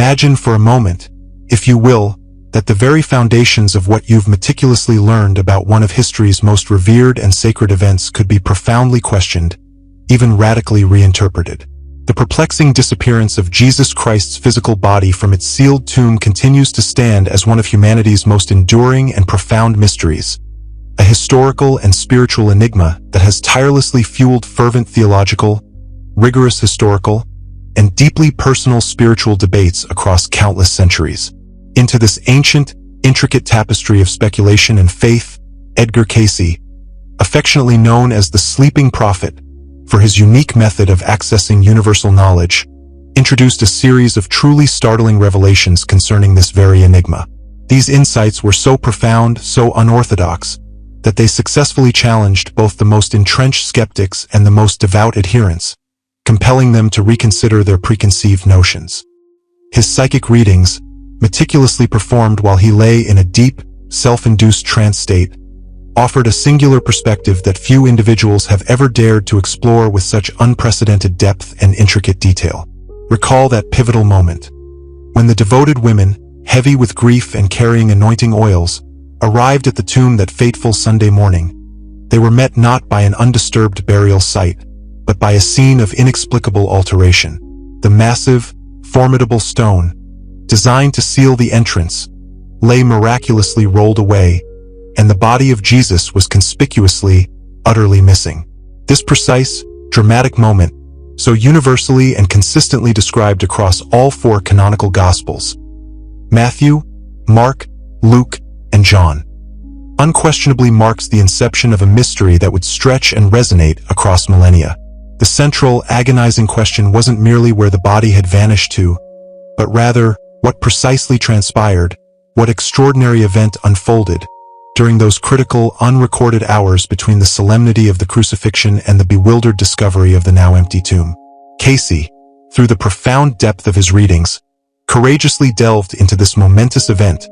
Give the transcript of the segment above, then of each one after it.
Imagine for a moment, if you will, that the very foundations of what you've meticulously learned about one of history's most revered and sacred events could be profoundly questioned, even radically reinterpreted. The perplexing disappearance of Jesus Christ's physical body from its sealed tomb continues to stand as one of humanity's most enduring and profound mysteries, a historical and spiritual enigma that has tirelessly fueled fervent theological, rigorous historical, and deeply personal spiritual debates across countless centuries. Into this ancient, intricate tapestry of speculation and faith, Edgar Cayce, affectionately known as the Sleeping Prophet for his unique method of accessing universal knowledge, introduced a series of truly startling revelations concerning this very enigma. These insights were so profound, so unorthodox, that they successfully challenged both the most entrenched skeptics and the most devout adherents, compelling them to reconsider their preconceived notions. His psychic readings, meticulously performed while he lay in a deep, self-induced trance state, offered a singular perspective that few individuals have ever dared to explore with such unprecedented depth and intricate detail. Recall that pivotal moment, when the devoted women, heavy with grief and carrying anointing oils, arrived at the tomb that fateful Sunday morning. They were met not by an undisturbed burial site, but by a scene of inexplicable alteration. The massive, formidable stone, designed to seal the entrance, lay miraculously rolled away, and the body of Jesus was conspicuously, utterly missing. This precise, dramatic moment, so universally and consistently described across all four canonical Gospels, Matthew, Mark, Luke, and John, unquestionably marks the inception of a mystery that would stretch and resonate across millennia. The central, agonizing question wasn't merely where the body had vanished to, but rather, what precisely transpired, what extraordinary event unfolded, during those critical, unrecorded hours between the solemnity of the crucifixion and the bewildered discovery of the now empty tomb. Cayce, through the profound depth of his readings, courageously delved into this momentous event,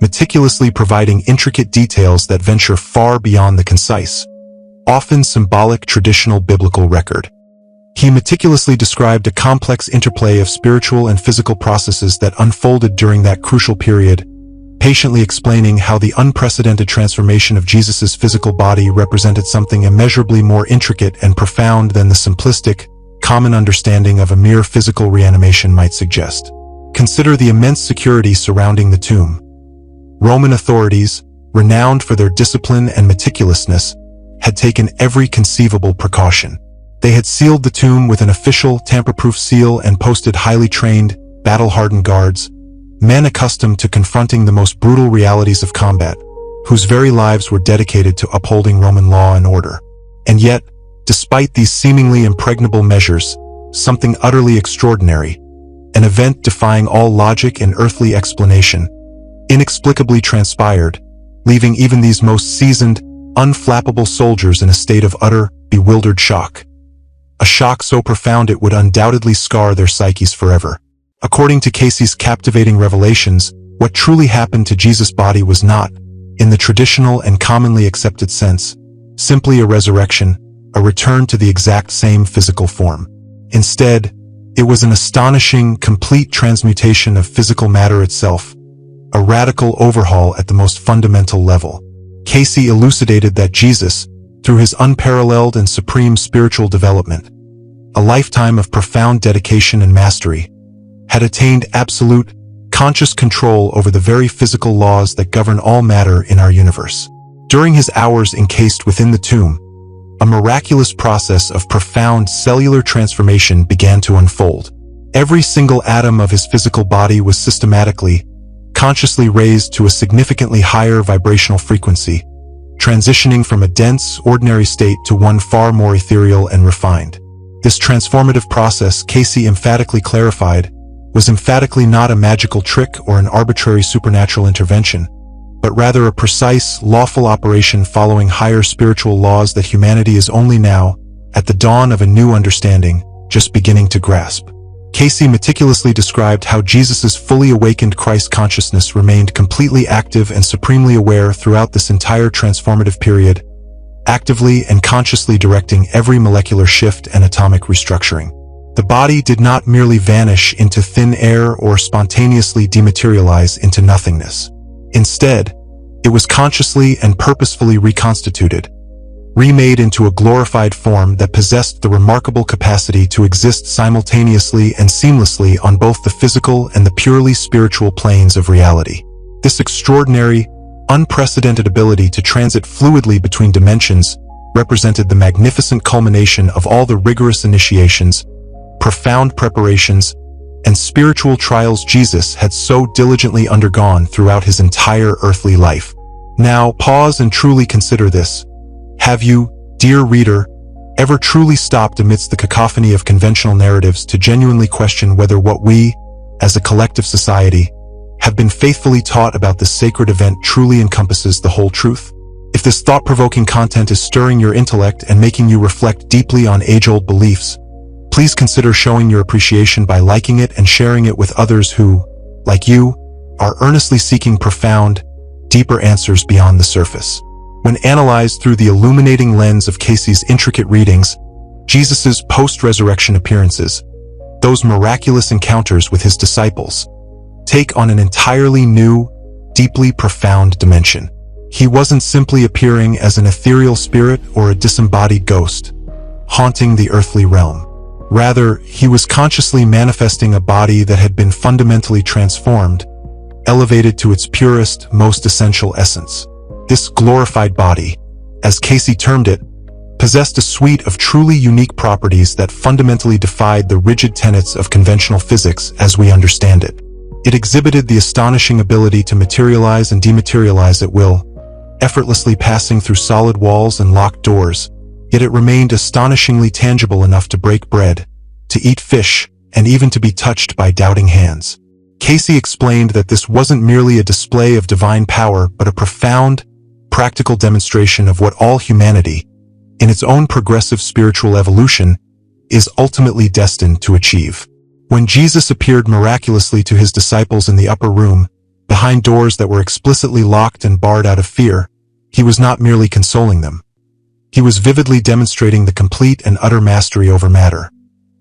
meticulously providing intricate details that venture far beyond the concise, often symbolic traditional biblical record. He meticulously described a complex interplay of spiritual and physical processes that unfolded during that crucial period, patiently explaining how the unprecedented transformation of Jesus' physical body represented something immeasurably more intricate and profound than the simplistic, common understanding of a mere physical reanimation might suggest. Consider the immense security surrounding the tomb. Roman authorities, renowned for their discipline and meticulousness, had taken every conceivable precaution. They had sealed the tomb with an official, tamper-proof seal and posted highly trained, battle-hardened guards, men accustomed to confronting the most brutal realities of combat, whose very lives were dedicated to upholding Roman law and order. And yet, despite these seemingly impregnable measures, something utterly extraordinary, an event defying all logic and earthly explanation, inexplicably transpired, leaving even these most seasoned, unflappable soldiers in a state of utter, bewildered shock. A shock so profound it would undoubtedly scar their psyches forever. According to Cayce's captivating revelations, what truly happened to Jesus' body was not, in the traditional and commonly accepted sense, simply a resurrection, a return to the exact same physical form. Instead, it was an astonishing, complete transmutation of physical matter itself, a radical overhaul at the most fundamental level. Cayce elucidated that Jesus, through his unparalleled and supreme spiritual development, a lifetime of profound dedication and mastery, had attained absolute, conscious control over the very physical laws that govern all matter in our universe. During his hours encased within the tomb, a miraculous process of profound cellular transformation began to unfold. Every single atom of his physical body was systematically, consciously raised to a significantly higher vibrational frequency, transitioning from a dense, ordinary state to one far more ethereal and refined. This transformative process, Cayce emphatically clarified, was emphatically not a magical trick or an arbitrary supernatural intervention, but rather a precise, lawful operation following higher spiritual laws that humanity is only now, at the dawn of a new understanding, just beginning to grasp. Cayce meticulously described how Jesus' fully awakened Christ consciousness remained completely active and supremely aware throughout this entire transformative period, actively and consciously directing every molecular shift and atomic restructuring. The body did not merely vanish into thin air or spontaneously dematerialize into nothingness. Instead, it was consciously and purposefully reconstituted, remade into a glorified form that possessed the remarkable capacity to exist simultaneously and seamlessly on both the physical and the purely spiritual planes of reality. This extraordinary, unprecedented ability to transit fluidly between dimensions represented the magnificent culmination of all the rigorous initiations, profound preparations, and spiritual trials Jesus had so diligently undergone throughout his entire earthly life. Now, pause and truly consider this. Have you, dear reader, ever truly stopped amidst the cacophony of conventional narratives to genuinely question whether what we, as a collective society, have been faithfully taught about this sacred event truly encompasses the whole truth? If this thought-provoking content is stirring your intellect and making you reflect deeply on age-old beliefs, please consider showing your appreciation by liking it and sharing it with others who, like you, are earnestly seeking profound, deeper answers beyond the surface. When analyzed through the illuminating lens of Cayce's intricate readings, Jesus' post-resurrection appearances, those miraculous encounters with his disciples, take on an entirely new, deeply profound dimension. He wasn't simply appearing as an ethereal spirit or a disembodied ghost, haunting the earthly realm. Rather, he was consciously manifesting a body that had been fundamentally transformed, elevated to its purest, most essential essence. This glorified body, as Cayce termed it, possessed a suite of truly unique properties that fundamentally defied the rigid tenets of conventional physics as we understand it. It exhibited the astonishing ability to materialize and dematerialize at will, effortlessly passing through solid walls and locked doors, yet it remained astonishingly tangible enough to break bread, to eat fish, and even to be touched by doubting hands. Cayce explained that this wasn't merely a display of divine power, but a profound, practical demonstration of what all humanity, in its own progressive spiritual evolution, is ultimately destined to achieve. When Jesus appeared miraculously to his disciples in the upper room, behind doors that were explicitly locked and barred out of fear, he was not merely consoling them. He was vividly demonstrating the complete and utter mastery over matter.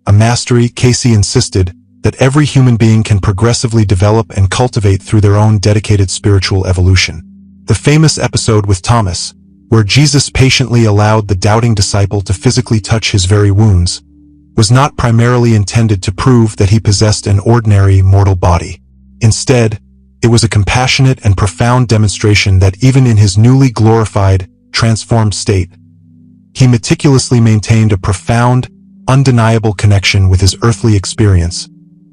A mastery, Cayce insisted, that every human being can progressively develop and cultivate through their own dedicated spiritual evolution. The famous episode with Thomas, where Jesus patiently allowed the doubting disciple to physically touch his very wounds, was not primarily intended to prove that he possessed an ordinary mortal body. Instead, it was a compassionate and profound demonstration that even in his newly glorified, transformed state, he meticulously maintained a profound, undeniable connection with his earthly experience,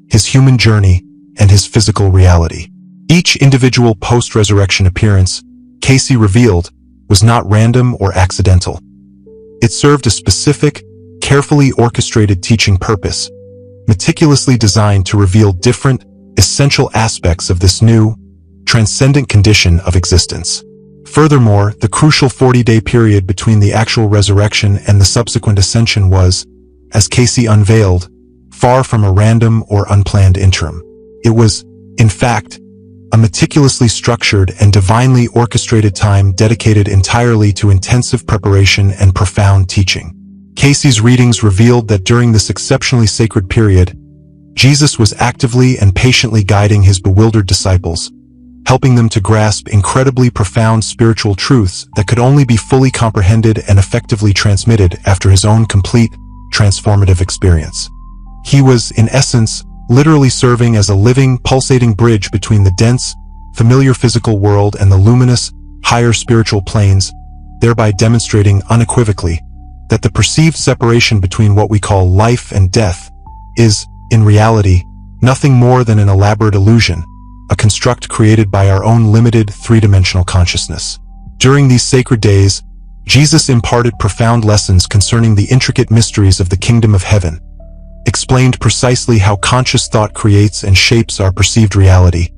his human journey, and his physical reality. Each individual post-resurrection appearance, Cayce revealed, was not random or accidental. It served a specific, carefully orchestrated teaching purpose, meticulously designed to reveal different, essential aspects of this new, transcendent condition of existence. Furthermore, the crucial 40-day period between the actual resurrection and the subsequent ascension was, as Cayce unveiled, far from a random or unplanned interim. It was, in fact, a meticulously structured and divinely orchestrated time dedicated entirely to intensive preparation and profound teaching. Cayce's readings revealed that during this exceptionally sacred period, Jesus was actively and patiently guiding his bewildered disciples, helping them to grasp incredibly profound spiritual truths that could only be fully comprehended and effectively transmitted after his own complete, transformative experience. He was, in essence, literally serving as a living, pulsating bridge between the dense, familiar physical world and the luminous, higher spiritual planes, thereby demonstrating unequivocally that the perceived separation between what we call life and death is, in reality, nothing more than an elaborate illusion, a construct created by our own limited three-dimensional consciousness. During these sacred days, Jesus imparted profound lessons concerning the intricate mysteries of the kingdom of heaven, explained precisely how conscious thought creates and shapes our perceived reality,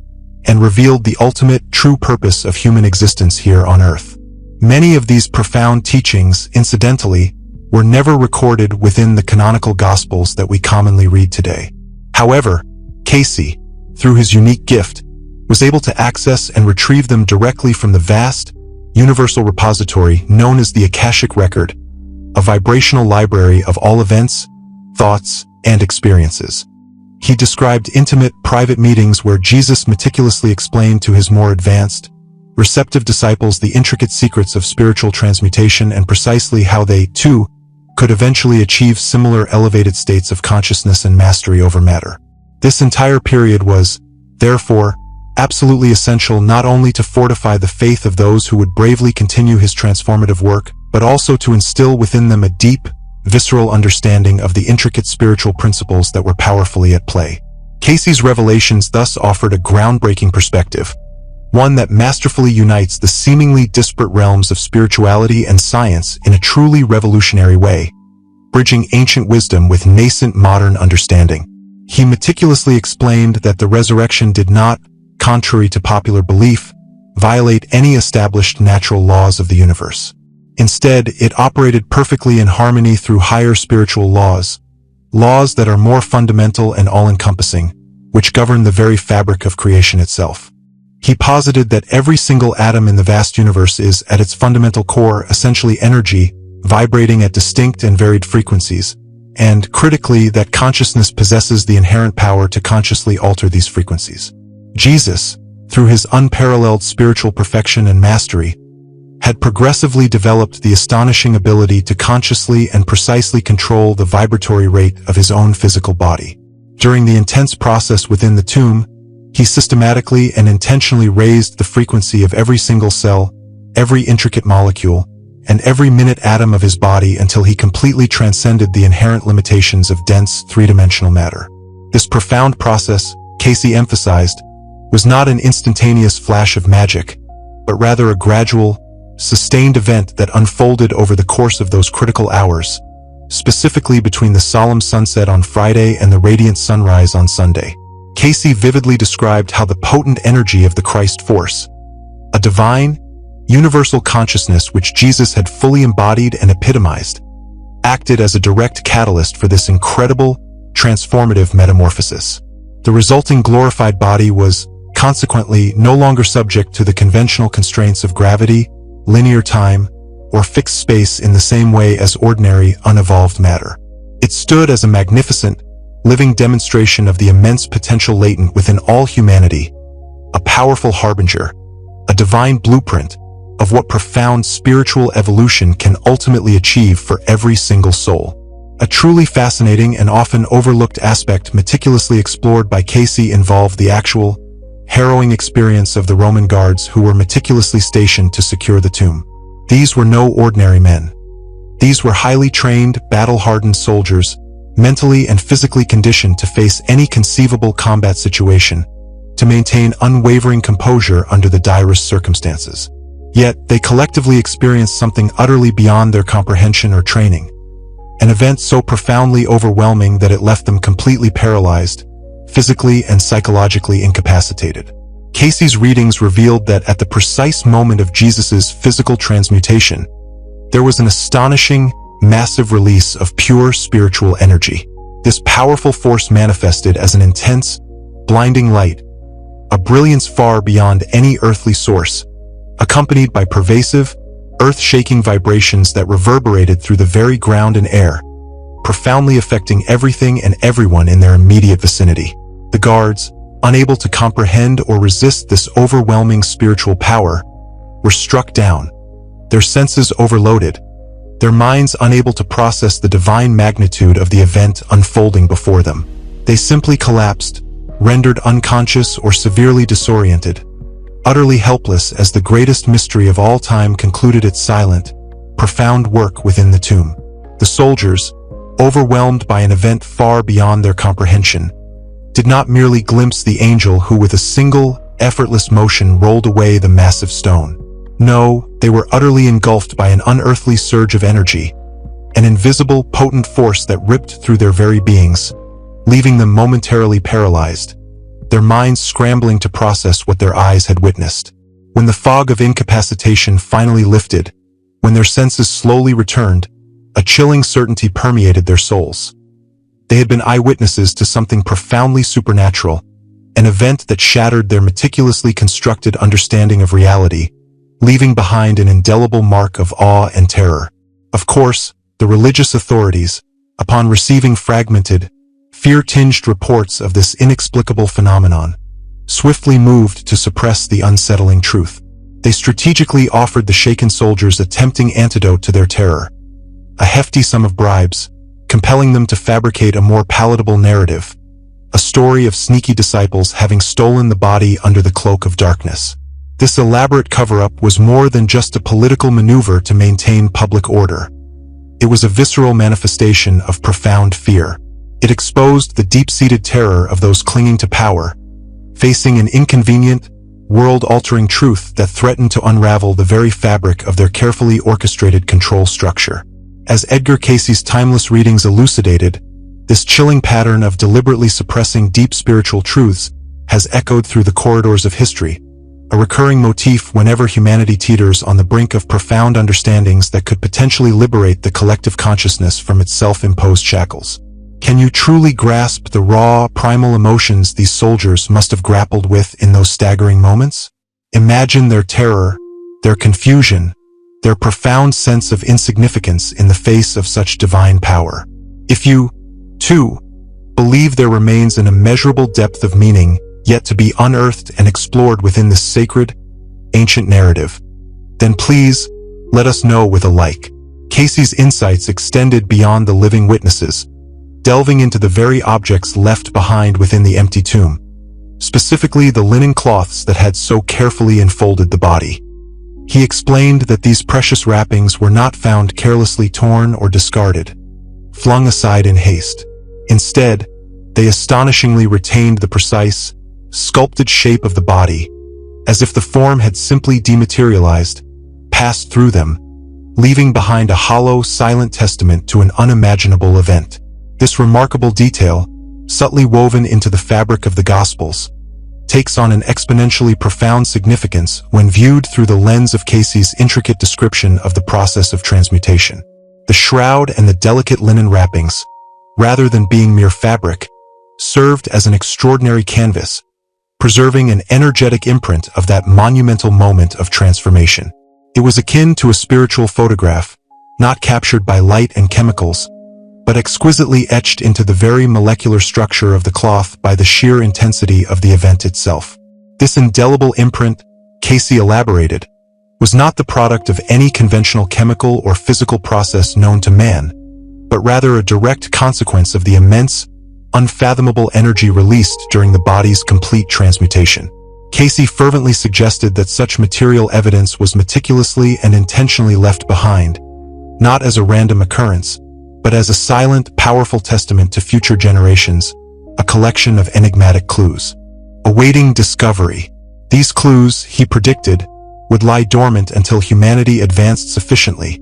and revealed the ultimate, true purpose of human existence here on earth. Many of these profound teachings, incidentally, were never recorded within the canonical Gospels that we commonly read today. However, Cayce, through his unique gift, was able to access and retrieve them directly from the vast, universal repository known as the Akashic Record, a vibrational library of all events, thoughts, and experiences. He described intimate, private meetings where Jesus meticulously explained to his more advanced, receptive disciples the intricate secrets of spiritual transmutation and precisely how they, too, could eventually achieve similar elevated states of consciousness and mastery over matter. This entire period was, therefore, absolutely essential not only to fortify the faith of those who would bravely continue his transformative work, but also to instill within them a deep, visceral understanding of the intricate spiritual principles that were powerfully at play. Cayce's revelations thus offered a groundbreaking perspective, one that masterfully unites the seemingly disparate realms of spirituality and science in a truly revolutionary way, bridging ancient wisdom with nascent modern understanding. He meticulously explained that the resurrection did not, contrary to popular belief, violate any established natural laws of the universe. Instead, it operated perfectly in harmony through higher spiritual laws that are more fundamental and all-encompassing, which govern the very fabric of creation itself. He posited that every single atom in the vast universe is, at its fundamental core, essentially energy, vibrating at distinct and varied frequencies, and, critically, that consciousness possesses the inherent power to consciously alter these frequencies. Jesus, through his unparalleled spiritual perfection and mastery, had progressively developed the astonishing ability to consciously and precisely control the vibratory rate of his own physical body. During the intense process within the tomb, he systematically and intentionally raised the frequency of every single cell, every intricate molecule, and every minute atom of his body until he completely transcended the inherent limitations of dense, three-dimensional matter. This profound process, Cayce emphasized, was not an instantaneous flash of magic, but rather a gradual, sustained event that unfolded over the course of those critical hours, specifically between the solemn sunset on Friday and the radiant sunrise on Sunday. Cayce vividly described how the potent energy of the Christ force, a divine, universal consciousness which Jesus had fully embodied and epitomized, acted as a direct catalyst for this incredible, transformative metamorphosis. The resulting glorified body was, consequently, no longer subject to the conventional constraints of gravity, linear time, or fixed space in the same way as ordinary, unevolved matter. It stood as a magnificent, living demonstration of the immense potential latent within all humanity, a powerful harbinger, a divine blueprint of what profound spiritual evolution can ultimately achieve for every single soul. A truly fascinating and often overlooked aspect meticulously explored by Cayce involved the actual, harrowing experience of the Roman guards who were meticulously stationed to secure the tomb. These were no ordinary men. These were highly trained, battle-hardened soldiers, mentally and physically conditioned to face any conceivable combat situation, to maintain unwavering composure under the direst circumstances. Yet, they collectively experienced something utterly beyond their comprehension or training, an event so profoundly overwhelming that it left them completely paralyzed, physically and psychologically incapacitated. Cayce's readings revealed that at the precise moment of Jesus's physical transmutation, there was an astonishing, massive release of pure spiritual energy. This powerful force manifested as an intense, blinding light, a brilliance far beyond any earthly source, accompanied by pervasive, earth-shaking vibrations that reverberated through the very ground and air, profoundly affecting everything and everyone in their immediate vicinity. The guards, unable to comprehend or resist this overwhelming spiritual power, were struck down, their senses overloaded, their minds unable to process the divine magnitude of the event unfolding before them. They simply collapsed, rendered unconscious or severely disoriented, utterly helpless as the greatest mystery of all time concluded its silent, profound work within the tomb. The soldiers, overwhelmed by an event far beyond their comprehension, did not merely glimpse the angel who with a single, effortless motion rolled away the massive stone. No, they were utterly engulfed by an unearthly surge of energy, an invisible, potent force that ripped through their very beings, leaving them momentarily paralyzed, their minds scrambling to process what their eyes had witnessed. When the fog of incapacitation finally lifted, when their senses slowly returned, a chilling certainty permeated their souls. They had been eyewitnesses to something profoundly supernatural, an event that shattered their meticulously constructed understanding of reality, leaving behind an indelible mark of awe and terror. Of course, the religious authorities, upon receiving fragmented, Fear-tinged reports of this inexplicable phenomenon swiftly moved to suppress the unsettling truth. They strategically offered the shaken soldiers a tempting antidote to their terror, a hefty sum of bribes, compelling them to fabricate a more palatable narrative, a story of sneaky disciples having stolen the body under the cloak of darkness. This elaborate cover-up was more than just a political maneuver to maintain public order. It was a visceral manifestation of profound fear. It exposed the deep-seated terror of those clinging to power, facing an inconvenient, world-altering truth that threatened to unravel the very fabric of their carefully orchestrated control structure. As Edgar Cayce's timeless readings elucidated, this chilling pattern of deliberately suppressing deep spiritual truths has echoed through the corridors of history, a recurring motif whenever humanity teeters on the brink of profound understandings that could potentially liberate the collective consciousness from its self-imposed shackles. Can you truly grasp the raw, primal emotions these soldiers must have grappled with in those staggering moments? Imagine their terror, their confusion, their profound sense of insignificance in the face of such divine power. If you, too, believe there remains an immeasurable depth of meaning yet to be unearthed and explored within this sacred, ancient narrative, then please let us know with a like. Cayce's insights extended beyond the living witnesses, delving into the very objects left behind within the empty tomb, specifically the linen cloths that had so carefully enfolded the body. He explained that these precious wrappings were not found carelessly torn or discarded, flung aside in haste. Instead, they astonishingly retained the precise, sculpted shape of the body, as if the form had simply dematerialized, passed through them, leaving behind a hollow, silent testament to an unimaginable event. This remarkable detail, subtly woven into the fabric of the Gospels, takes on an exponentially profound significance when viewed through the lens of Cayce's intricate description of the process of transmutation. The shroud and the delicate linen wrappings, rather than being mere fabric, served as an extraordinary canvas, preserving an energetic imprint of that monumental moment of transformation. It was akin to a spiritual photograph, not captured by light and chemicals, but exquisitely etched into the very molecular structure of the cloth by the sheer intensity of the event itself. This indelible imprint, Cayce elaborated, was not the product of any conventional chemical or physical process known to man, but rather a direct consequence of the immense, unfathomable energy released during the body's complete transmutation. Cayce fervently suggested that such material evidence was meticulously and intentionally left behind, not as a random occurrence, but as a silent, powerful testament to future generations, a collection of enigmatic clues, awaiting discovery. These clues, he predicted, would lie dormant until humanity advanced sufficiently,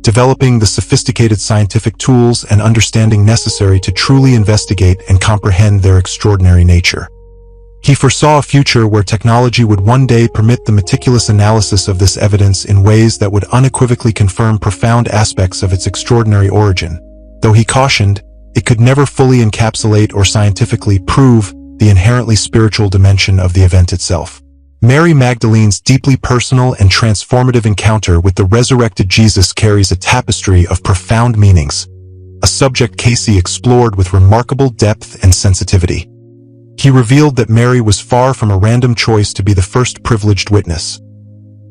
developing the sophisticated scientific tools and understanding necessary to truly investigate and comprehend their extraordinary nature. He foresaw a future where technology would one day permit the meticulous analysis of this evidence in ways that would unequivocally confirm profound aspects of its extraordinary origin, though he cautioned it could never fully encapsulate or scientifically prove the inherently spiritual dimension of the event itself. Mary Magdalene's deeply personal and transformative encounter with the resurrected Jesus carries a tapestry of profound meanings, a subject Cayce explored with remarkable depth and sensitivity. He revealed that Mary was far from a random choice to be the first privileged witness.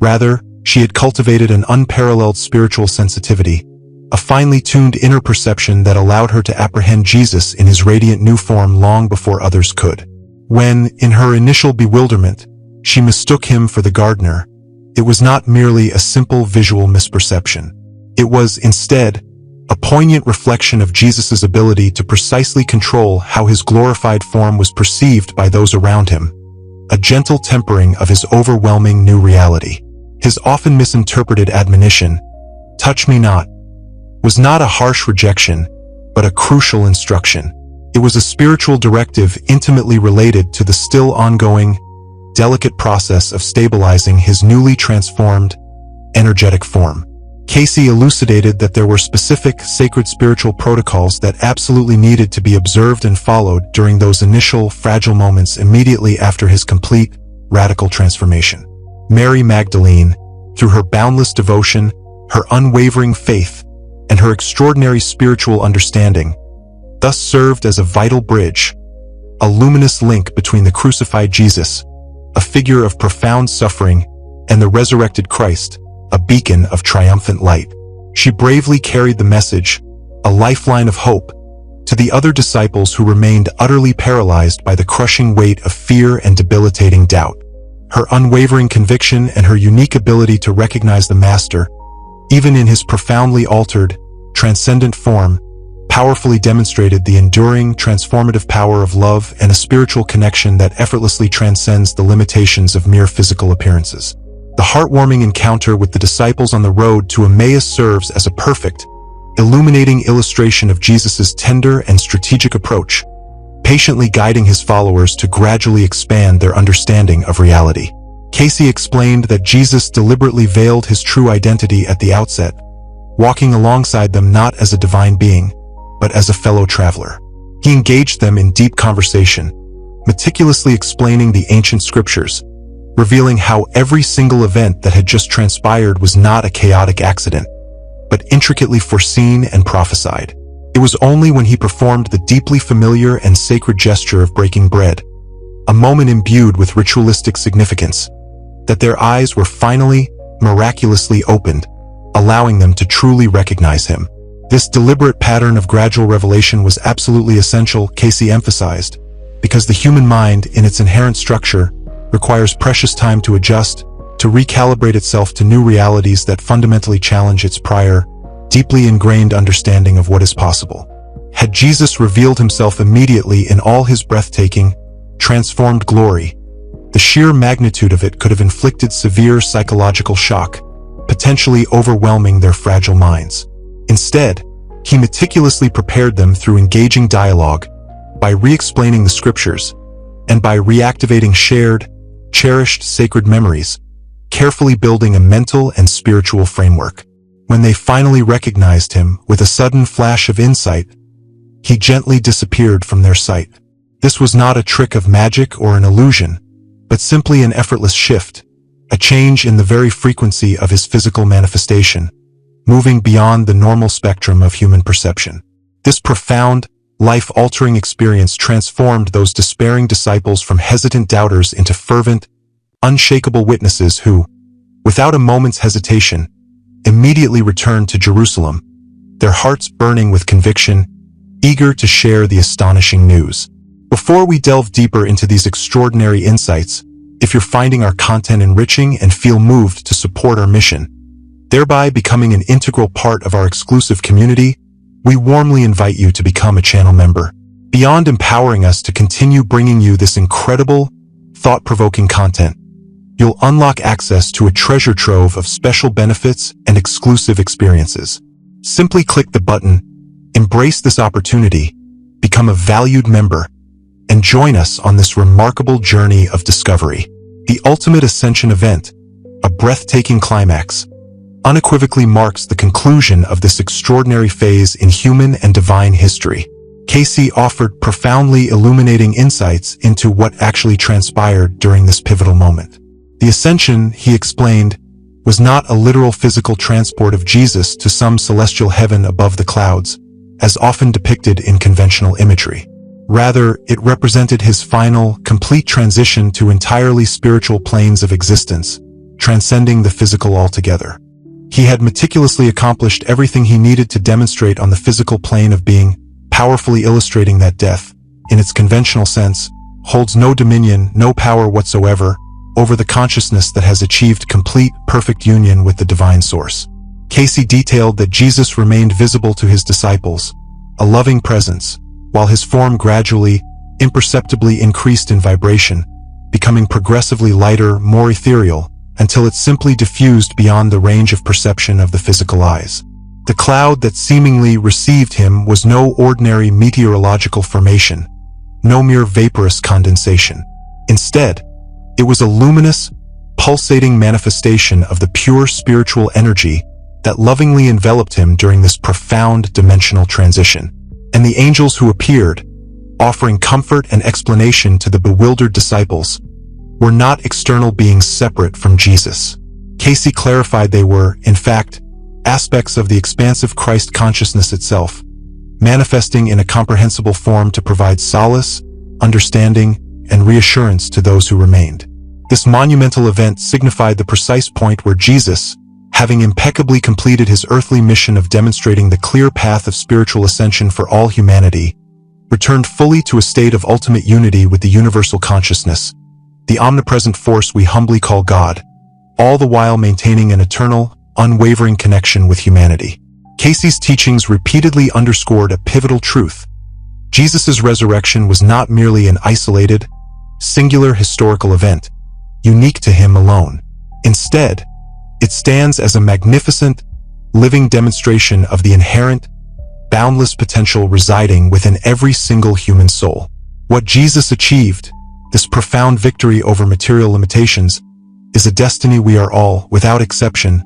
Rather, she had cultivated an unparalleled spiritual sensitivity, a finely tuned inner perception that allowed her to apprehend Jesus in his radiant new form long before others could. When, in her initial bewilderment, she mistook him for the gardener, it was not merely a simple visual misperception. It was, instead, a poignant reflection of Jesus's ability to precisely control how his glorified form was perceived by those around him, a gentle tempering of his overwhelming new reality. His often misinterpreted admonition, "Touch me not," was not a harsh rejection, but a crucial instruction. It was a spiritual directive intimately related to the still ongoing, delicate process of stabilizing his newly transformed, energetic form. Cayce elucidated that there were specific, sacred spiritual protocols that absolutely needed to be observed and followed during those initial, fragile moments immediately after his complete, radical transformation. Mary Magdalene, through her boundless devotion, her unwavering faith, and her extraordinary spiritual understanding, thus served as a vital bridge, a luminous link between the crucified Jesus, a figure of profound suffering, and the resurrected Christ, a beacon of triumphant light. She bravely carried the message, a lifeline of hope, to the other disciples who remained utterly paralyzed by the crushing weight of fear and debilitating doubt. Her unwavering conviction and her unique ability to recognize the Master, even in his profoundly altered, transcendent form, powerfully demonstrated the enduring, transformative power of love and a spiritual connection that effortlessly transcends the limitations of mere physical appearances. The heartwarming encounter with the disciples on the road to Emmaus serves as a perfect, illuminating illustration of Jesus' tender and strategic approach, patiently guiding his followers to gradually expand their understanding of reality. Cayce explained that Jesus deliberately veiled his true identity at the outset, walking alongside them not as a divine being, but as a fellow traveler. He engaged them in deep conversation, meticulously explaining the ancient scriptures, revealing how every single event that had just transpired was not a chaotic accident, but intricately foreseen and prophesied. It was only when he performed the deeply familiar and sacred gesture of breaking bread, a moment imbued with ritualistic significance, that their eyes were finally, miraculously opened, allowing them to truly recognize him. This deliberate pattern of gradual revelation was absolutely essential, Cayce emphasized, because the human mind, in its inherent structure, requires precious time to adjust, to recalibrate itself to new realities that fundamentally challenge its prior, deeply ingrained understanding of what is possible. Had Jesus revealed himself immediately in all his breathtaking, transformed glory, the sheer magnitude of it could have inflicted severe psychological shock, potentially overwhelming their fragile minds. Instead, he meticulously prepared them through engaging dialogue, by re-explaining the scriptures, and by reactivating shared, cherished sacred memories, carefully building a mental and spiritual framework. When they finally recognized him with a sudden flash of insight, he gently disappeared from their sight. This was not a trick of magic or an illusion, but simply an effortless shift, a change in the very frequency of his physical manifestation, moving beyond the normal spectrum of human perception. This profound, life-altering experience transformed those despairing disciples from hesitant doubters into fervent, unshakable witnesses who, without a moment's hesitation, immediately returned to Jerusalem, their hearts burning with conviction, eager to share the astonishing news. Before we delve deeper into these extraordinary insights, if you're finding our content enriching and feel moved to support our mission, thereby becoming an integral part of our exclusive community, we warmly invite you to become a channel member. Beyond empowering us to continue bringing you this incredible, thought-provoking content, you'll unlock access to a treasure trove of special benefits and exclusive experiences. Simply click the button, embrace this opportunity, become a valued member, and join us on this remarkable journey of discovery. The ultimate ascension event, a breathtaking climax, unequivocally marks the conclusion of this extraordinary phase in human and divine history. Cayce offered profoundly illuminating insights into what actually transpired during this pivotal moment. The ascension, he explained, was not a literal physical transport of Jesus to some celestial heaven above the clouds, as often depicted in conventional imagery. Rather, it represented his final, complete transition to entirely spiritual planes of existence, transcending the physical altogether. He had meticulously accomplished everything he needed to demonstrate on the physical plane of being, powerfully illustrating that death, in its conventional sense, holds no dominion, no power whatsoever, over the consciousness that has achieved complete, perfect union with the divine source. Cayce detailed that Jesus remained visible to his disciples, a loving presence, while his form gradually, imperceptibly increased in vibration, becoming progressively lighter, more ethereal, until it simply diffused beyond the range of perception of the physical eyes. The cloud that seemingly received him was no ordinary meteorological formation, no mere vaporous condensation. Instead, it was a luminous, pulsating manifestation of the pure spiritual energy that lovingly enveloped him during this profound dimensional transition. And the angels who appeared, offering comfort and explanation to the bewildered disciples, were not external beings separate from Jesus. Cayce clarified they were, in fact, aspects of the expansive Christ consciousness itself, manifesting in a comprehensible form to provide solace, understanding, and reassurance to those who remained. This monumental event signified the precise point where Jesus, having impeccably completed his earthly mission of demonstrating the clear path of spiritual ascension for all humanity, returned fully to a state of ultimate unity with the universal consciousness, the omnipresent force we humbly call God, all the while maintaining an eternal, unwavering connection with humanity. Cayce's teachings repeatedly underscored a pivotal truth. Jesus' resurrection was not merely an isolated, singular historical event, unique to him alone. Instead, it stands as a magnificent, living demonstration of the inherent, boundless potential residing within every single human soul. What Jesus achieved, this profound victory over material limitations, is a destiny we are all, without exception,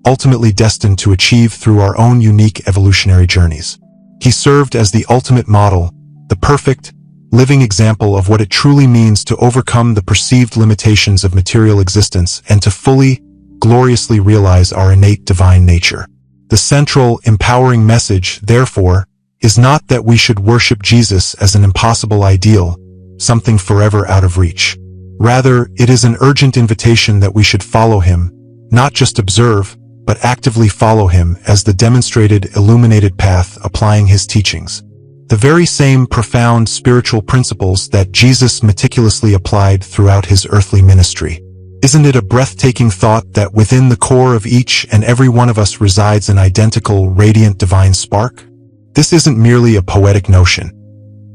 ultimately destined to achieve through our own unique evolutionary journeys. He served as the ultimate model, the perfect, living example of what it truly means to overcome the perceived limitations of material existence and to fully, gloriously realize our innate divine nature. The central, empowering message, therefore, is not that we should worship Jesus as an impossible ideal, something forever out of reach. Rather, it is an urgent invitation that we should follow him, not just observe, but actively follow him as the demonstrated, illuminated path applying his teachings. The very same profound spiritual principles that Jesus meticulously applied throughout his earthly ministry. Isn't it a breathtaking thought that within the core of each and every one of us resides an identical, radiant divine spark? This isn't merely a poetic notion.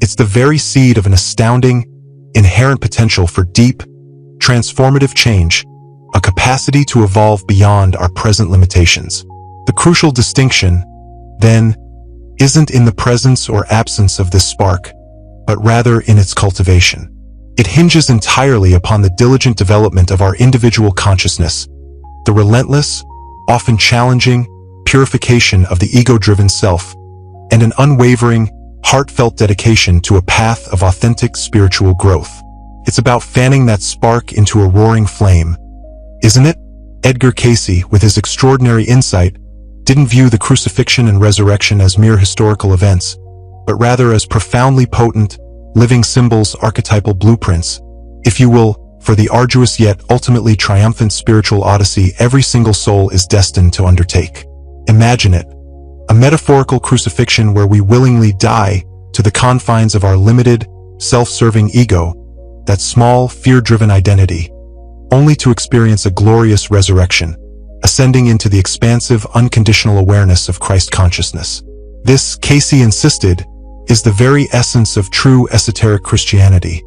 It's the very seed of an astounding, inherent potential for deep, transformative change, a capacity to evolve beyond our present limitations. The crucial distinction, then, isn't in the presence or absence of this spark, but rather in its cultivation. It hinges entirely upon the diligent development of our individual consciousness, the relentless, often challenging, purification of the ego-driven self, and an unwavering, heartfelt dedication to a path of authentic spiritual growth. It's about fanning that spark into a roaring flame, isn't it? Edgar Cayce, with his extraordinary insight, didn't view the crucifixion and resurrection as mere historical events, but rather as profoundly potent, living symbols, archetypal blueprints, if you will, for the arduous yet ultimately triumphant spiritual odyssey every single soul is destined to undertake. Imagine it, a metaphorical crucifixion where we willingly die to the confines of our limited, self-serving ego, that small, fear-driven identity, only to experience a glorious resurrection, ascending into the expansive, unconditional awareness of Christ consciousness. This, Cayce insisted, is the very essence of true esoteric Christianity,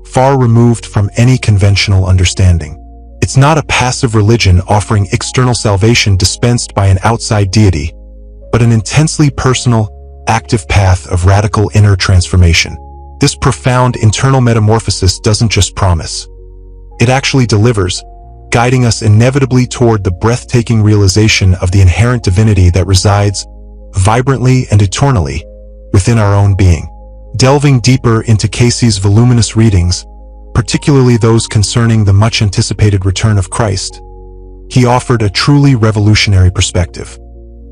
far removed from any conventional understanding. It's not a passive religion offering external salvation dispensed by an outside deity, but an intensely personal, active path of radical inner transformation. This profound internal metamorphosis doesn't just promise. It actually delivers, guiding us inevitably toward the breathtaking realization of the inherent divinity that resides, vibrantly and eternally, within our own being. Delving deeper into Cayce's voluminous readings, particularly those concerning the much-anticipated return of Christ, he offered a truly revolutionary perspective.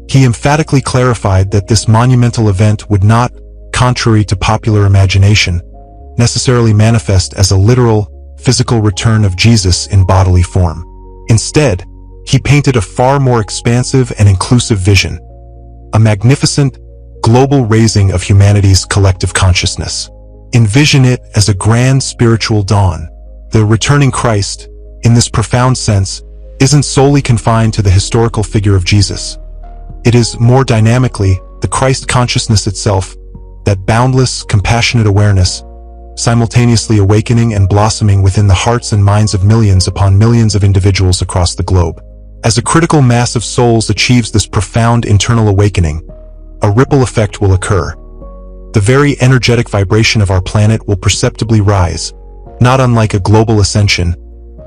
He emphatically clarified that this monumental event would not, contrary to popular imagination, necessarily manifest as a literal, physical return of Jesus in bodily form. Instead, he painted a far more expansive and inclusive vision, a magnificent, global raising of humanity's collective consciousness. Envision it as a grand spiritual dawn. The returning Christ, in this profound sense, isn't solely confined to the historical figure of Jesus. It is, more dynamically, the Christ consciousness itself, that boundless, compassionate awareness, simultaneously awakening and blossoming within the hearts and minds of millions upon millions of individuals across the globe. As a critical mass of souls achieves this profound internal awakening, a ripple effect will occur. The very energetic vibration of our planet will perceptibly rise, not unlike a global ascension,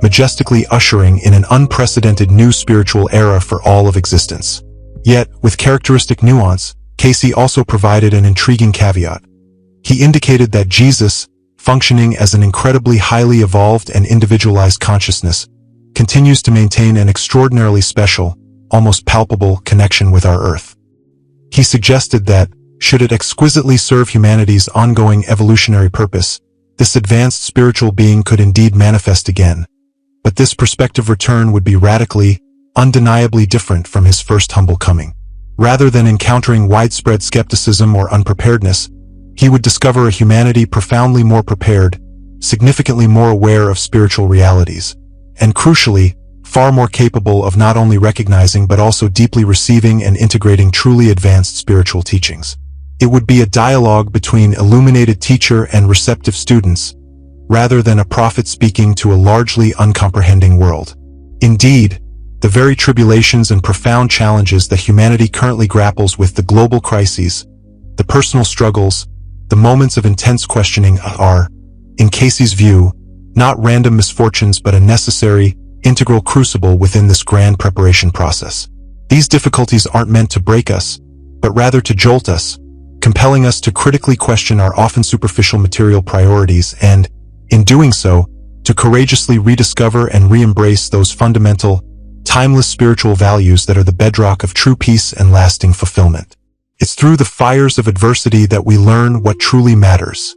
majestically ushering in an unprecedented new spiritual era for all of existence. Yet, with characteristic nuance, Cayce also provided an intriguing caveat. He indicated that Jesus, functioning as an incredibly highly evolved and individualized consciousness, continues to maintain an extraordinarily special, almost palpable connection with our Earth. He suggested that, should it exquisitely serve humanity's ongoing evolutionary purpose, this advanced spiritual being could indeed manifest again. But this prospective return would be radically, undeniably different from his first humble coming. Rather than encountering widespread skepticism or unpreparedness, he would discover a humanity profoundly more prepared, significantly more aware of spiritual realities, and crucially, far more capable of not only recognizing but also deeply receiving and integrating truly advanced spiritual teachings. It would be a dialogue between illuminated teacher and receptive students, rather than a prophet speaking to a largely uncomprehending world. Indeed, the very tribulations and profound challenges that humanity currently grapples with, the global crises, the personal struggles, the moments of intense questioning are, in Cayce's view, not random misfortunes but a necessary, integral crucible within this grand preparation process. These difficulties aren't meant to break us, but rather to jolt us, compelling us to critically question our often superficial material priorities and, in doing so, to courageously rediscover and re-embrace those fundamental, timeless spiritual values that are the bedrock of true peace and lasting fulfillment. It's through the fires of adversity that we learn what truly matters.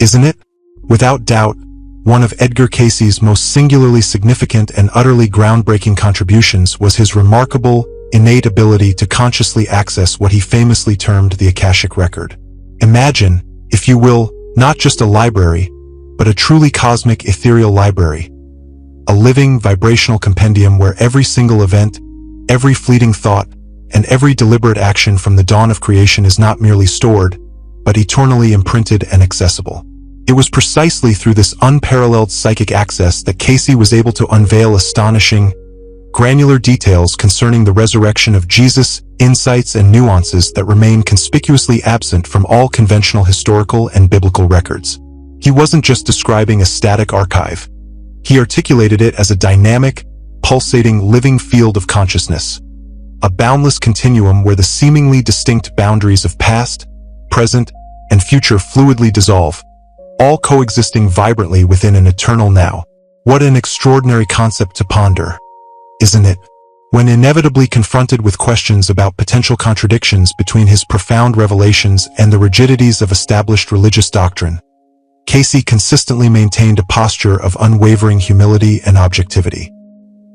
Isn't it? Without doubt, one of Edgar Cayce's most singularly significant and utterly groundbreaking contributions was his remarkable, innate ability to consciously access what he famously termed the Akashic Record. Imagine, if you will, not just a library, but a truly cosmic ethereal library. A living, vibrational compendium where every single event, every fleeting thought, and every deliberate action from the dawn of creation is not merely stored, but eternally imprinted and accessible. It was precisely through this unparalleled psychic access that Cayce was able to unveil astonishing, granular details concerning the resurrection of Jesus, insights and nuances that remain conspicuously absent from all conventional historical and biblical records. He wasn't just describing a static archive. He articulated it as a dynamic, pulsating, living field of consciousness, a boundless continuum where the seemingly distinct boundaries of past, present, and future fluidly dissolve, all coexisting vibrantly within an eternal now. What an extraordinary concept to ponder, isn't it? When inevitably confronted with questions about potential contradictions between his profound revelations and the rigidities of established religious doctrine, Cayce consistently maintained a posture of unwavering humility and objectivity.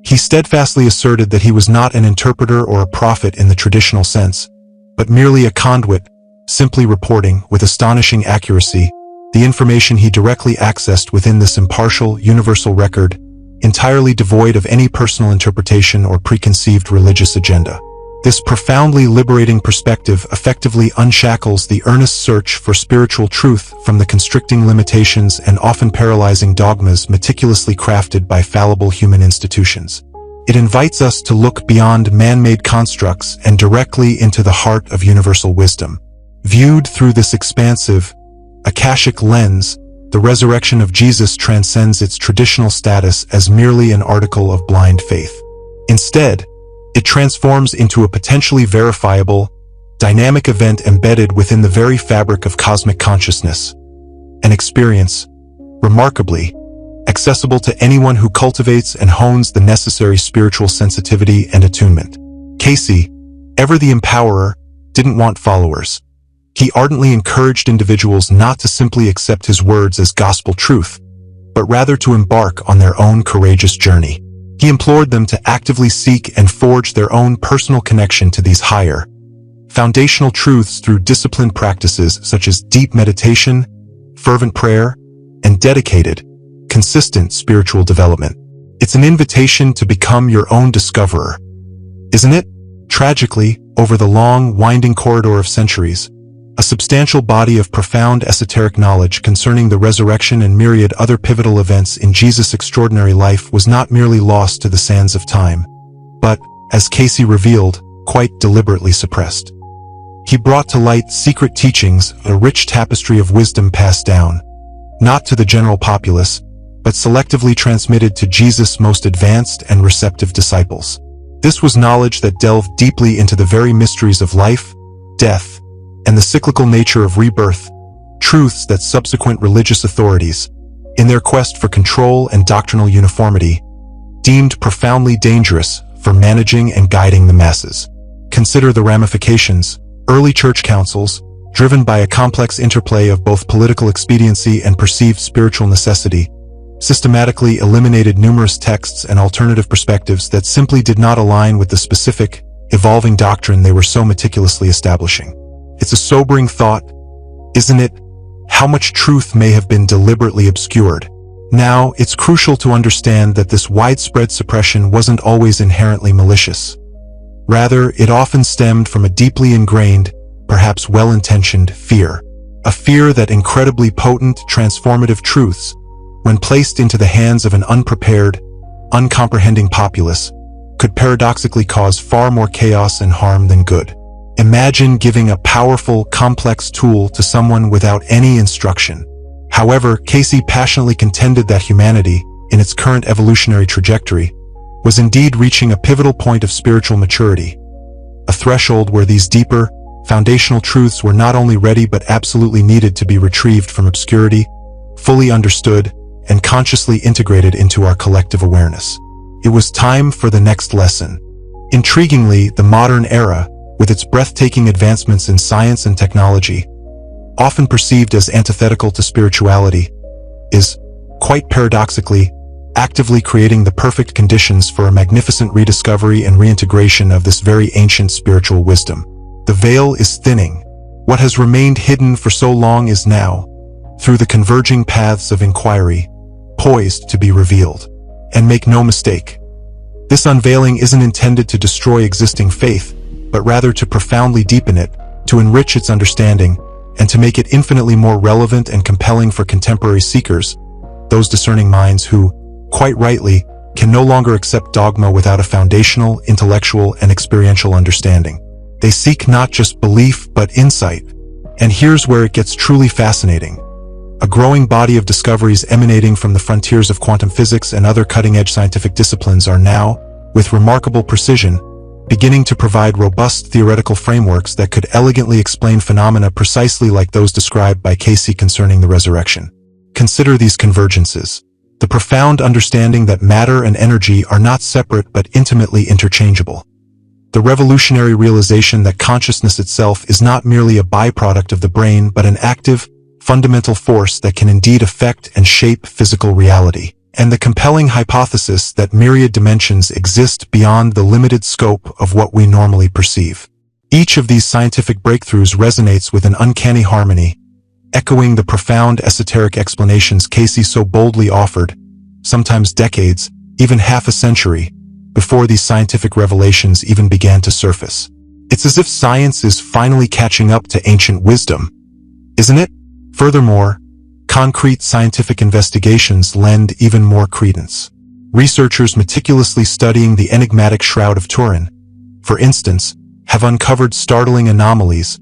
He steadfastly asserted that he was not an interpreter or a prophet in the traditional sense, but merely a conduit, simply reporting, with astonishing accuracy, the information he directly accessed within this impartial, universal record, entirely devoid of any personal interpretation or preconceived religious agenda. This profoundly liberating perspective effectively unshackles the earnest search for spiritual truth from the constricting limitations and often paralyzing dogmas meticulously crafted by fallible human institutions. It invites us to look beyond man-made constructs and directly into the heart of universal wisdom. Viewed through this expansive, Akashic lens, the resurrection of Jesus transcends its traditional status as merely an article of blind faith. Instead, it transforms into a potentially verifiable, dynamic event embedded within the very fabric of cosmic consciousness, an experience, remarkably, accessible to anyone who cultivates and hones the necessary spiritual sensitivity and attunement. Cayce, ever the empowerer, didn't want followers. He ardently encouraged individuals not to simply accept his words as gospel truth, but rather to embark on their own courageous journey. He implored them to actively seek and forge their own personal connection to these higher, foundational truths through disciplined practices such as deep meditation, fervent prayer, and dedicated, consistent spiritual development. It's an invitation to become your own discoverer, isn't it? Tragically, over the long, winding corridor of centuries, a substantial body of profound esoteric knowledge concerning the resurrection and myriad other pivotal events in Jesus' extraordinary life was not merely lost to the sands of time, but, as Cayce revealed, quite deliberately suppressed. He brought to light secret teachings, a rich tapestry of wisdom passed down, not to the general populace, but selectively transmitted to Jesus' most advanced and receptive disciples. This was knowledge that delved deeply into the very mysteries of life, death, and the cyclical nature of rebirth, truths that subsequent religious authorities, in their quest for control and doctrinal uniformity, deemed profoundly dangerous for managing and guiding the masses. Consider the ramifications. Early church councils, driven by a complex interplay of both political expediency and perceived spiritual necessity, systematically eliminated numerous texts and alternative perspectives that simply did not align with the specific, evolving doctrine they were so meticulously establishing. It's a sobering thought, isn't it? How much truth may have been deliberately obscured. Now, it's crucial to understand that this widespread suppression wasn't always inherently malicious. Rather, it often stemmed from a deeply ingrained, perhaps well-intentioned fear. A fear that incredibly potent, transformative truths, when placed into the hands of an unprepared, uncomprehending populace, could paradoxically cause far more chaos and harm than good. Imagine giving a powerful, complex tool to someone without any instruction. However, Cayce passionately contended that humanity, in its current evolutionary trajectory, was indeed reaching a pivotal point of spiritual maturity, a threshold where these deeper, foundational truths were not only ready but absolutely needed to be retrieved from obscurity, fully understood, and consciously integrated into our collective awareness. It was time for the next lesson. Intriguingly, the modern era, with its breathtaking advancements in science and technology, often perceived as antithetical to spirituality, is, quite paradoxically, actively creating the perfect conditions for a magnificent rediscovery and reintegration of this very ancient spiritual wisdom. The veil is thinning. What has remained hidden for so long is now, through the converging paths of inquiry, poised to be revealed. And make no mistake, this unveiling isn't intended to destroy existing faith, but rather to profoundly deepen it, to enrich its understanding, and to make it infinitely more relevant and compelling for contemporary seekers, those discerning minds who, quite rightly, can no longer accept dogma without a foundational, intellectual, and experiential understanding. They seek not just belief but insight. And here's where it gets truly fascinating. A growing body of discoveries emanating from the frontiers of quantum physics and other cutting-edge scientific disciplines are now, with remarkable precision, beginning to provide robust theoretical frameworks that could elegantly explain phenomena precisely like those described by Cayce concerning the resurrection. Consider these convergences. The profound understanding that matter and energy are not separate but intimately interchangeable. The revolutionary realization that consciousness itself is not merely a byproduct of the brain but an active, fundamental force that can indeed affect and shape physical reality. And the compelling hypothesis that myriad dimensions exist beyond the limited scope of what we normally perceive. Each of these scientific breakthroughs resonates with an uncanny harmony, echoing the profound esoteric explanations Cayce so boldly offered, sometimes decades, even half a century, before these scientific revelations even began to surface. It's as if science is finally catching up to ancient wisdom, isn't it? Furthermore, concrete scientific investigations lend even more credence. Researchers meticulously studying the enigmatic Shroud of Turin, for instance, have uncovered startling anomalies,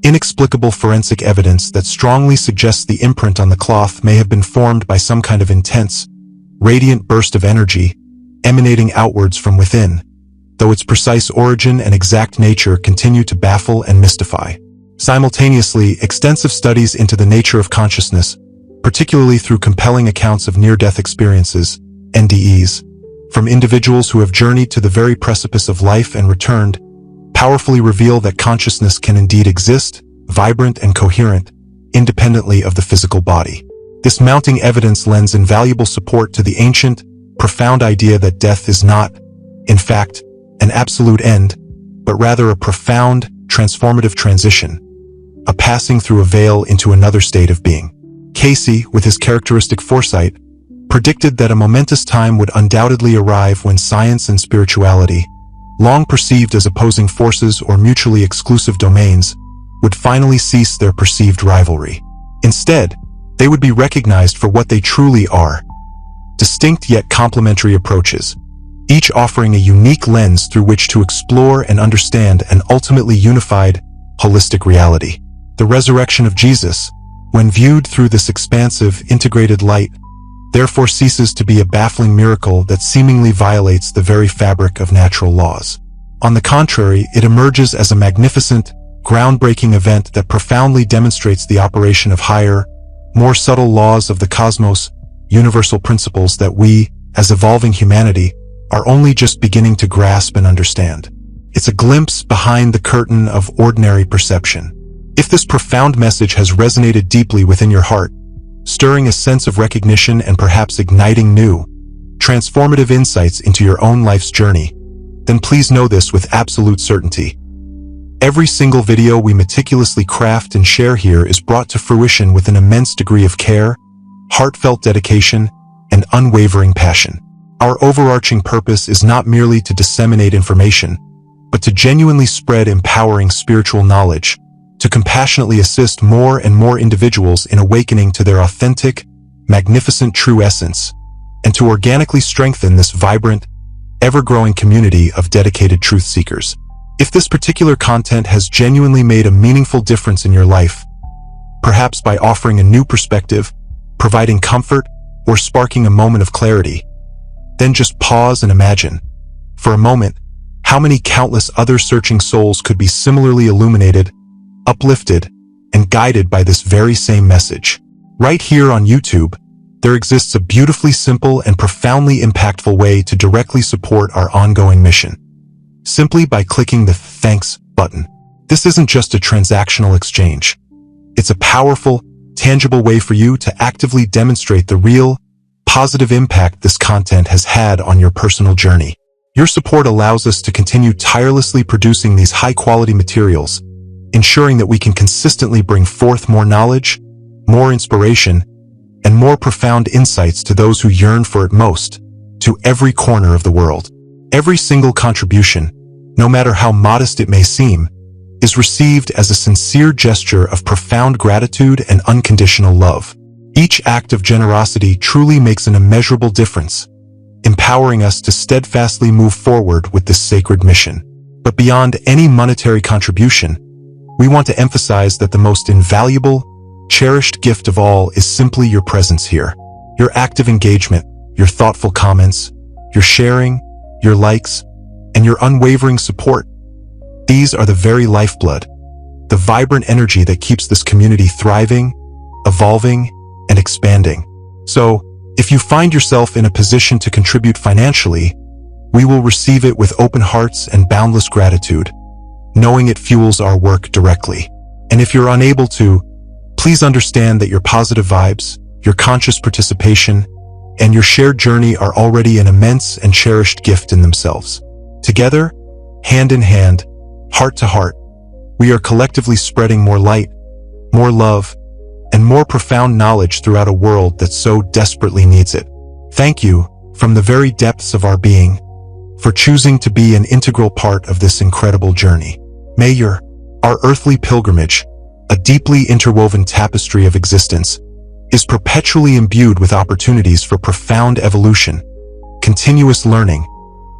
inexplicable forensic evidence that strongly suggests the imprint on the cloth may have been formed by some kind of intense, radiant burst of energy emanating outwards from within, though its precise origin and exact nature continue to baffle and mystify. Simultaneously, extensive studies into the nature of consciousness, particularly through compelling accounts of near-death experiences, NDEs, from individuals who have journeyed to the very precipice of life and returned, powerfully reveal that consciousness can indeed exist, vibrant and coherent, independently of the physical body. This mounting evidence lends invaluable support to the ancient, profound idea that death is not, in fact, an absolute end, but rather a profound, transformative transition, a passing through a veil into another state of being. Cayce, with his characteristic foresight, predicted that a momentous time would undoubtedly arrive when science and spirituality, long perceived as opposing forces or mutually exclusive domains, would finally cease their perceived rivalry. Instead, they would be recognized for what they truly are, distinct yet complementary approaches, each offering a unique lens through which to explore and understand an ultimately unified, holistic reality. The resurrection of Jesus, when viewed through this expansive, integrated light, therefore ceases to be a baffling miracle that seemingly violates the very fabric of natural laws. On the contrary, it emerges as a magnificent, groundbreaking event that profoundly demonstrates the operation of higher, more subtle laws of the cosmos, universal principles that we, as evolving humanity, are only just beginning to grasp and understand. It's a glimpse behind the curtain of ordinary perception. If this profound message has resonated deeply within your heart, stirring a sense of recognition and perhaps igniting new, transformative insights into your own life's journey, then please know this with absolute certainty. Every single video we meticulously craft and share here is brought to fruition with an immense degree of care, heartfelt dedication, and unwavering passion. Our overarching purpose is not merely to disseminate information, but to genuinely spread empowering spiritual knowledge, to compassionately assist more and more individuals in awakening to their authentic, magnificent true essence, and to organically strengthen this vibrant, ever-growing community of dedicated truth seekers. If this particular content has genuinely made a meaningful difference in your life, perhaps by offering a new perspective, providing comfort, or sparking a moment of clarity, then just pause and imagine, for a moment, how many countless other searching souls could be similarly illuminated, uplifted, and guided by this very same message. Right here on YouTube, there exists a beautifully simple and profoundly impactful way to directly support our ongoing mission. Simply by clicking the Thanks button. This isn't just a transactional exchange. It's a powerful, tangible way for you to actively demonstrate the real, positive impact this content has had on your personal journey. Your support allows us to continue tirelessly producing these high-quality materials, ensuring that we can consistently bring forth more knowledge, more inspiration, and more profound insights to those who yearn for it most, to every corner of the world. Every single contribution, no matter how modest it may seem, is received as a sincere gesture of profound gratitude and unconditional love. Each act of generosity truly makes an immeasurable difference, empowering us to steadfastly move forward with this sacred mission. But beyond any monetary contribution, we want to emphasize that the most invaluable, cherished gift of all is simply your presence here. Your active engagement, your thoughtful comments, your sharing, your likes, and your unwavering support. These are the very lifeblood, the vibrant energy that keeps this community thriving, evolving, and expanding. So, if you find yourself in a position to contribute financially, we will receive it with open hearts and boundless gratitude, knowing it fuels our work directly. And if you're unable to, please understand that your positive vibes, your conscious participation, and your shared journey are already an immense and cherished gift in themselves. Together, hand in hand, heart to heart, we are collectively spreading more light, more love, and more profound knowledge throughout a world that so desperately needs it. Thank you, from the very depths of our being, for choosing to be an integral part of this incredible journey. May our earthly pilgrimage, a deeply interwoven tapestry of existence, is perpetually imbued with opportunities for profound evolution, continuous learning,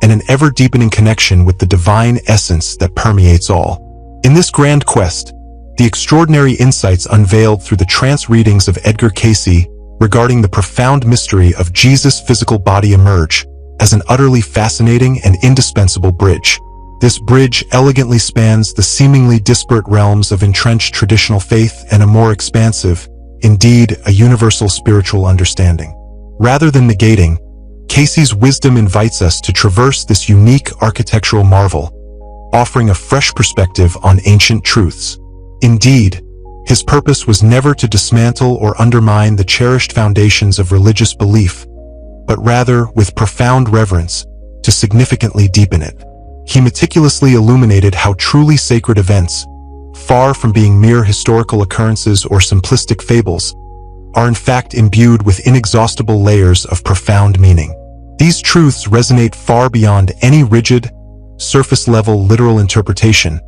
and an ever-deepening connection with the divine essence that permeates all. In this grand quest, the extraordinary insights unveiled through the trance readings of Edgar Cayce regarding the profound mystery of Jesus' physical body emerge as an utterly fascinating and indispensable bridge. This bridge elegantly spans the seemingly disparate realms of entrenched traditional faith and a more expansive, indeed a universal spiritual understanding. Rather than negating, Cayce's wisdom invites us to traverse this unique architectural marvel, offering a fresh perspective on ancient truths. Indeed, his purpose was never to dismantle or undermine the cherished foundations of religious belief, but rather, with profound reverence, to significantly deepen it. He meticulously illuminated how truly sacred events, far from being mere historical occurrences or simplistic fables, are in fact imbued with inexhaustible layers of profound meaning. These truths resonate far beyond any rigid, surface-level literal interpretation,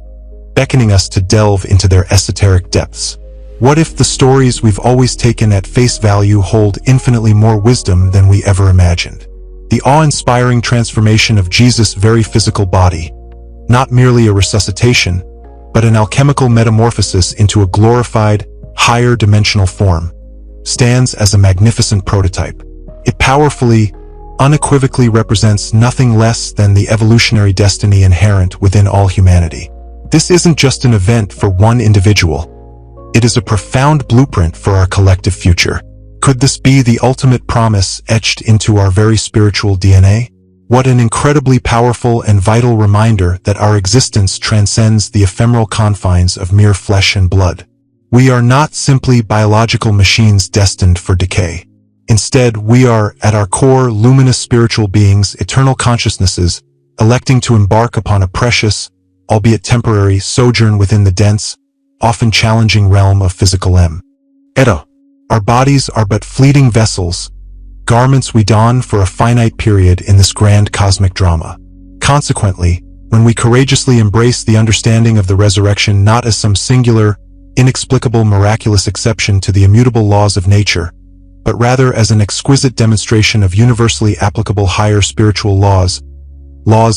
beckoning us to delve into their esoteric depths. What if the stories we've always taken at face value hold infinitely more wisdom than we ever imagined? The awe-inspiring transformation of Jesus' very physical body, not merely a resuscitation, but an alchemical metamorphosis into a glorified, higher dimensional form, stands as a magnificent prototype. It powerfully, unequivocally represents nothing less than the evolutionary destiny inherent within all humanity. This isn't just an event for one individual. It is a profound blueprint for our collective future. Could this be the ultimate promise etched into our very spiritual DNA? What an incredibly powerful and vital reminder that our existence transcends the ephemeral confines of mere flesh and blood. We are not simply biological machines destined for decay. Instead, we are, at our core, luminous spiritual beings, eternal consciousnesses, electing to embark upon a precious, albeit temporary, sojourn within the dense, often challenging realm of physical Eta. Our bodies are but fleeting vessels, garments we don for a finite period in this grand cosmic drama. Consequently, when we courageously embrace the understanding of the resurrection not as some singular, inexplicable, miraculous exception to the immutable laws of nature, but rather as an exquisite demonstration of universally applicable higher spiritual laws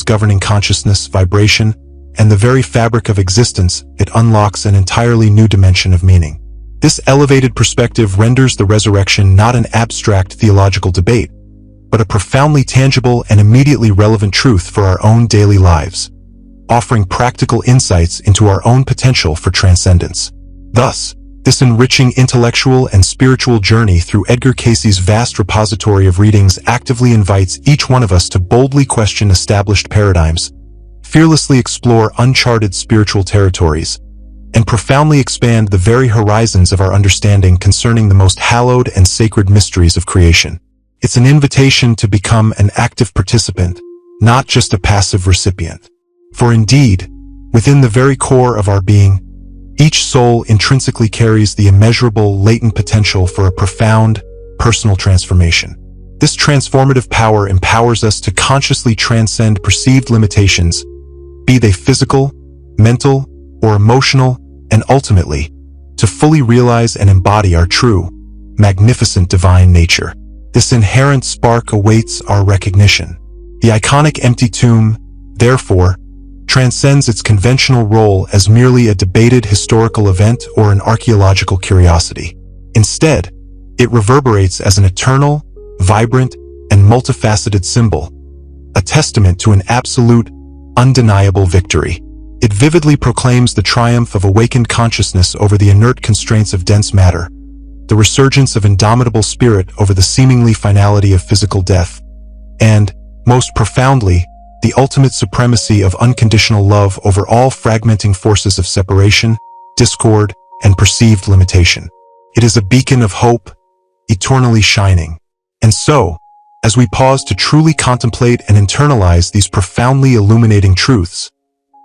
governing consciousness, vibration, and the very fabric of existence, it unlocks an entirely new dimension of meaning. This elevated perspective renders the resurrection not an abstract theological debate, but a profoundly tangible and immediately relevant truth for our own daily lives, offering practical insights into our own potential for transcendence. Thus, this enriching intellectual and spiritual journey through Edgar Cayce's vast repository of readings actively invites each one of us to boldly question established paradigms, fearlessly explore uncharted spiritual territories, and profoundly expand the very horizons of our understanding concerning the most hallowed and sacred mysteries of creation. It's an invitation to become an active participant, not just a passive recipient. For indeed, within the very core of our being, each soul intrinsically carries the immeasurable latent potential for a profound, personal transformation. This transformative power empowers us to consciously transcend perceived limitations, be they physical, mental, or emotional, and ultimately, to fully realize and embody our true, magnificent divine nature. This inherent spark awaits our recognition. The iconic empty tomb, therefore, transcends its conventional role as merely a debated historical event or an archaeological curiosity. Instead, it reverberates as an eternal, vibrant, and multifaceted symbol, a testament to an absolute, undeniable victory. It vividly proclaims the triumph of awakened consciousness over the inert constraints of dense matter, the resurgence of indomitable spirit over the seemingly finality of physical death, and, most profoundly, the ultimate supremacy of unconditional love over all fragmenting forces of separation, discord, and perceived limitation. It is a beacon of hope, eternally shining. And so, as we pause to truly contemplate and internalize these profoundly illuminating truths,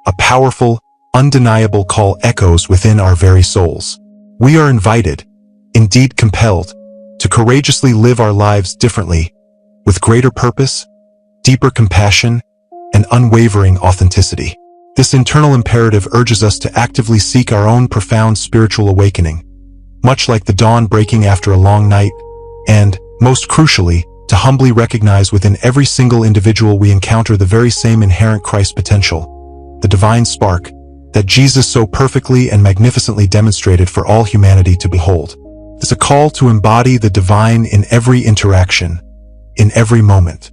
a powerful, undeniable call echoes within our very souls. We are invited, indeed compelled, to courageously live our lives differently, with greater purpose, deeper compassion, and unwavering authenticity. This internal imperative urges us to actively seek our own profound spiritual awakening, much like the dawn breaking after a long night, and, most crucially, to humbly recognize within every single individual we encounter the very same inherent Christ potential, the divine spark, that Jesus so perfectly and magnificently demonstrated for all humanity to behold. It's a call to embody the divine in every interaction, in every moment.